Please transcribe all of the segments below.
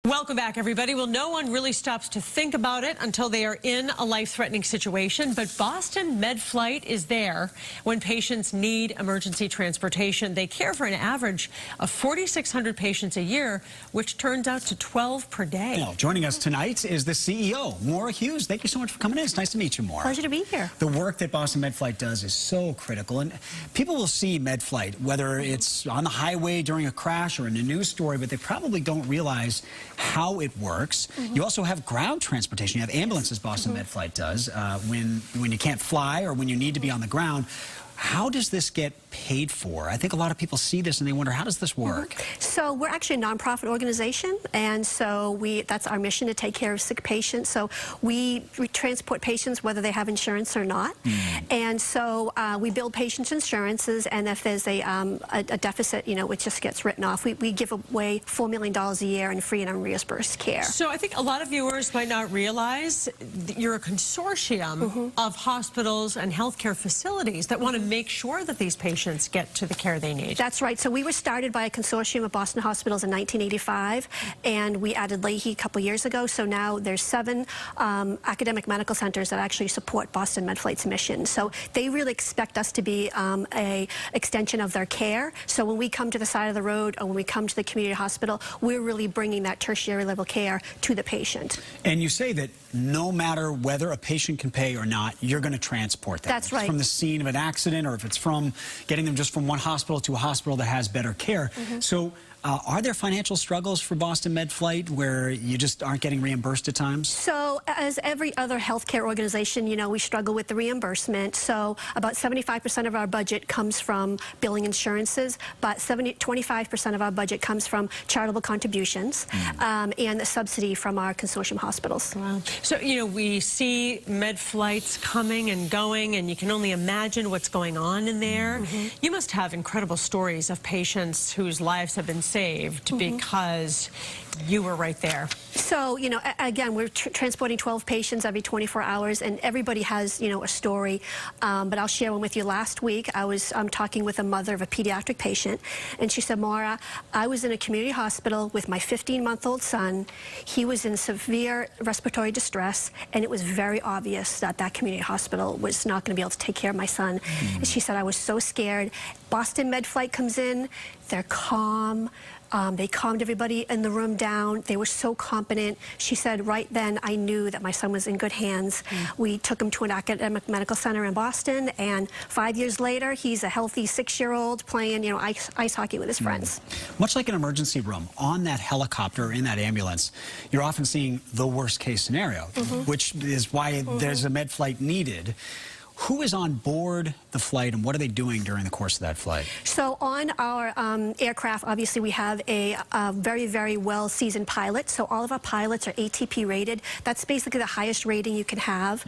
Welcome back, everybody. Well, no one really stops to think about it until they are in a life-threatening situation, but Boston MedFlight is there when patients need emergency transportation. They care for an average of 4,600 patients a year, which turns out to 12 per day. Well, joining us tonight is the CEO, Maura Hughes. Thank you so much for coming in. It's nice to meet you, Maura. Pleasure to be here. The work that Boston MedFlight does is so critical, and people will see MedFlight, whether it's on the highway during a crash or in a news story, but they probably don't realize how it works. You also have ground transportation. You have ambulances, Boston MedFlight does, when you can't fly or when you need to be on the ground. How does this get paid for? I think a lot of people see this and they wonder, how does this work? So we're actually a nonprofit organization, and so that's our mission, to take care of sick patients. So we transport patients whether they have insurance or not. And so we bill patients insurances, and if there's a deficit, you know, it just gets written off. We give away $4 million a year in free and unreimbursed care. So I think a lot of viewers might not realize you're a consortium of hospitals and healthcare facilities that want to make sure that these patients get to the care they need. That's right. So we were started by a consortium of Boston hospitals in 1985, and we added Leahy a couple years ago. So now there's 7 academic medical centers that actually support Boston MedFlight's mission. So they really expect us to be a extension of their care. So when we come to the side of the road or when we come to the community hospital, we're really bringing that tertiary level care to the patient. And you say that no matter whether a patient can pay or not, you're going to transport them. That's right. From the scene of an accident, or if it's from getting them just from one hospital to a hospital that has better care. So are there financial struggles for Boston MedFlight where you just aren't getting reimbursed at times? So as every other healthcare organization, you know, we struggle with the reimbursement. So about 75% of our budget comes from billing insurances, but 25% of our budget comes from charitable contributions and the subsidy from our consortium hospitals. Wow. So, you know, we see MedFlights coming and going, and you can only imagine what's going on in there. You must have incredible stories of patients whose lives have been saved because you were right there. So, you know, again, we're transporting 12 patients every 24 hours, and everybody has, you know, a story. But I'll share one with you. Last week, I was talking with a mother of a pediatric patient, and she said, Maura, I was in a community hospital with my 15-month-old son. He was in severe respiratory distress, and it was very obvious that that community hospital was not going to be able to take care of my son. And she said, I was so scared. Boston MedFlight comes in. They're calm. They calmed everybody in the room down. They were so competent. She said, right then, I knew that my son was in good hands. We took him to an academic medical center in Boston, and 5 years later, he's a healthy 6-year-old playing, you know, ice hockey with his friends. Much like an emergency room, on that helicopter, in that ambulance, you're often seeing the worst case scenario, which is why there's a MedFlight needed. Who is on board the flight, and what are they doing during the course of that flight? So on our aircraft, obviously, we have a very, very well-seasoned pilot. So all of our pilots are ATP rated. That's basically the highest rating you can have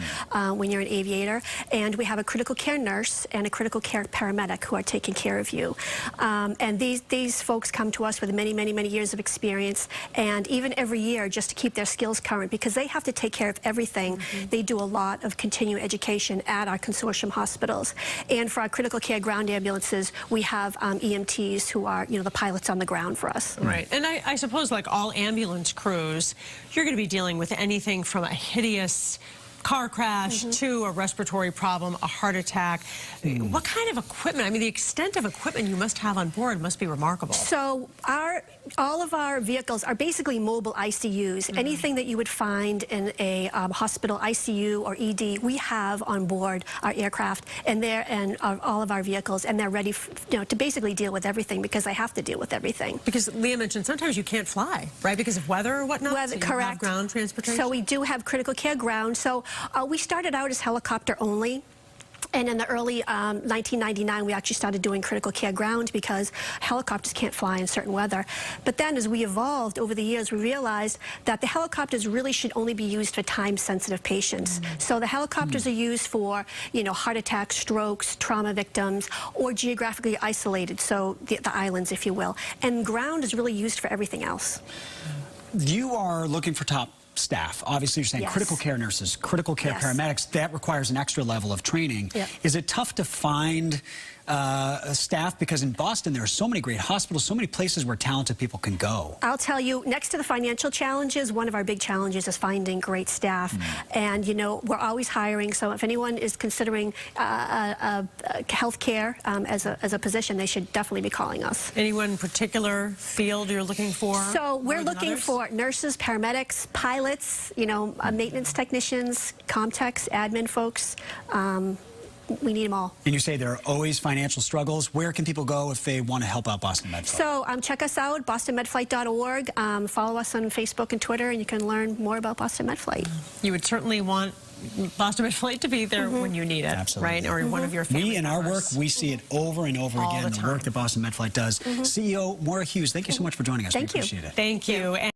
when you're an aviator. And we have a critical care nurse and a critical care paramedic who are taking care of you. And these folks come to us with many, many, many years of experience, and even every year just to keep their skills current, because they have to take care of everything. They do a lot of continuing education at our consortium hospitals. And for our critical care ground ambulances, we have EMTs who are, you know, the pilots on the ground for us. Right. And I suppose, like all ambulance crews, you're going to be dealing with anything from a hideous car crash to a respiratory problem, a heart attack. What kind of equipment? I mean, the extent of equipment you must have on board must be remarkable. So all of our vehicles are basically mobile ICUs. Anything that you would find in a hospital ICU or ED, we have on board our aircraft and all of our vehicles, and they're ready, you know, to basically deal with everything, because they have to deal with everything. Because Leah mentioned sometimes you can't fly, right? Because of weather or whatnot. Weather, so you correct. have ground transportation. So we do have critical care ground. So we started out as helicopter only. And in the early 1999, we actually started doing critical care ground because helicopters can't fly in certain weather. But then as we evolved over the years, we realized that the helicopters really should only be used for time-sensitive patients. So the helicopters are used for, you know, heart attacks, strokes, trauma victims, or geographically isolated, so the islands, if you will. And ground is really used for everything else. You are looking for top staff. Obviously, you're saying critical care nurses, critical care paramedics. That requires an extra level of training. Is it tough to find staff? Because in Boston, there are so many great hospitals, so many places where talented people can go. I'll tell you, next to the financial challenges, one of our big challenges is finding great staff. And, you know, we're always hiring. So if anyone is considering health care as a position, they should definitely be calling us. Anyone in particular field you're looking for? So we're more than looking others? for nurses, paramedics, pilots, you know, maintenance technicians, comtechs, admin folks. We need them all. And you say there are always financial struggles. Where can people go if they want to help out Boston MedFlight? So check us out, bostonmedflight.org. Follow us on Facebook and Twitter, and you can learn more about Boston MedFlight. You would certainly want Boston MedFlight to be there when you need it, Absolutely. right? Or one of your family We, in our work, members. we see it over and over All again, the the time. work that Boston MedFlight does. CEO Maura Hughes, thank you so much for joining us. Thank We you. appreciate it. Thank you.